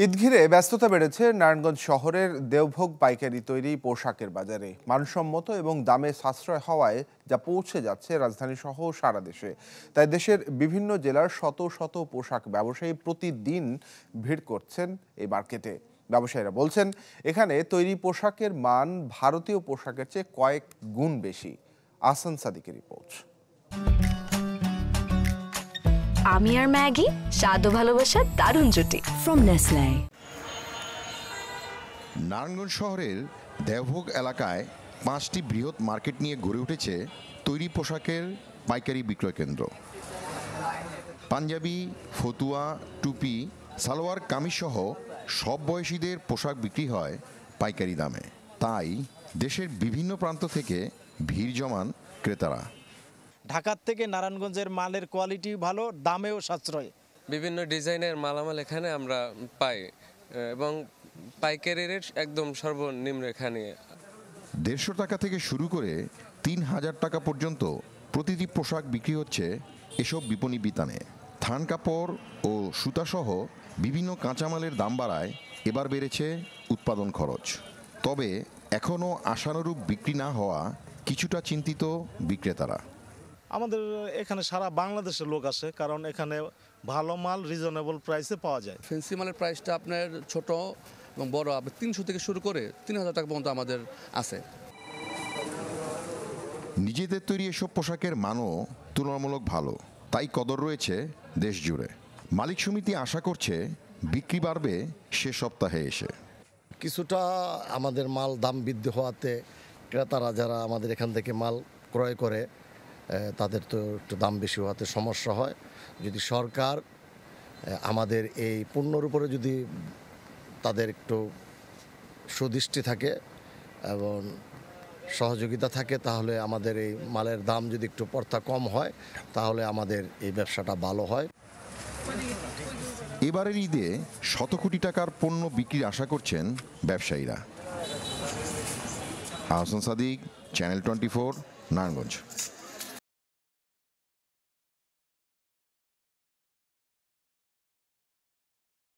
ঈদ ঘিরে ব্যস্ততা বেড়েছে নারায়ণগঞ্জ শহরের দেওভোগ পাইকারি তৈরি পোশাকের বাজারে। মানসম্মত এবং দামে সাশ্রয় হওয়ায় যা পৌঁছে যাচ্ছে রাজধানী সহ সারা দেশে। তাই দেশের বিভিন্ন জেলার শত শত পোশাক ব্যবসায়ী প্রতিদিন ভিড় করছেন এই মার্কেটে। ব্যবসায়ীরা বলছেন, এখানে তৈরি পোশাকের মান ভারতীয় পোশাকের চেয়ে কয়েক গুণ বেশি। আহসান সাদিকের রিপোর্ট। আমি আর ম্যাগি, স্বাদ ও ভালোবাসার দারুণ জুটি ফ্রম নেসলে। নারায়ণগঞ্জ শহরের দেওভোগ এলাকায় 5টি বৃহৎ মার্কেট নিয়ে গড়ে উঠেছে তৈরি পোশাকের পাইকারি বিক্রয় কেন্দ্র। পাঞ্জাবি, ফতুয়া, টুপি, সালোয়ার কামিজ সহ সব বয়সীদের পোশাক বিক্রি হয় পাইকারি দামে। তাই দেশের বিভিন্ন প্রান্ত থেকে ভিড় জমান ক্রেতারা। ঢাকার থেকে নারায়ণগঞ্জের মালের কোয়ালিটি ভালো, দামেও সাশ্রয়। বিভিন্ন ডিজাইনের মালামাল এখানে আমরা পাই এবং পাইকারি রেট একদম সর্বনিম্ন। এখানে 150 টাকা থেকে শুরু করে 3000 টাকা পর্যন্ত প্রতিটি পোশাক বিক্রি হচ্ছে এসব বিপণী বিতানে। থান কাপড় ও সুতাসহ বিভিন্ন কাঁচামালের দাম বাড়ায় এবার বেড়েছে উৎপাদন খরচ। তবে এখনও আশানুরূপ বিক্রি না হওয়া কিছুটা চিন্তিত বিক্রেতারা। আমাদের এখানে সারা বাংলাদেশের লোক আসে, কারণ এখানে ভালো মাল রিজনেবল প্রাইসে পাওয়া যায়। ফ্যান্সি মালের প্রাইসটা আপনার ছোট এবং বড় 300 থেকে শুরু করে 3000 টাকা পর্যন্ত আমাদের আছে। নিজেদের তৈরি এসব পোশাকের মানও তুলনামূলক ভালো, তাই কদর রয়েছে দেশ জুড়ে। মালিক সমিতি আশা করছে বিক্রি বাড়বে সে সপ্তাহে এসে। কিছুটা আমাদের মাল দাম বৃদ্ধি হওয়াতে ক্রেতারা যারা আমাদের এখান থেকে মাল ক্রয় করে তাদের তো একটু দাম বেশি হওয়াতে সমস্যা হয়। যদি সরকার আমাদের এই পণ্যর উপরে যদি তাদের একটু সুদৃষ্টি থাকে এবং সহযোগিতা থাকে, তাহলে আমাদের এই মালের দাম যদি একটু পড়তা কম হয়, তাহলে আমাদের এই ব্যবসাটা ভালো হয়। এবারের ঈদে শত কোটি টাকার পণ্য বিক্রির আশা করছেন ব্যবসায়ীরা। আহসান সাদিক, চ্যানেল 24, নারায়ণগঞ্জ।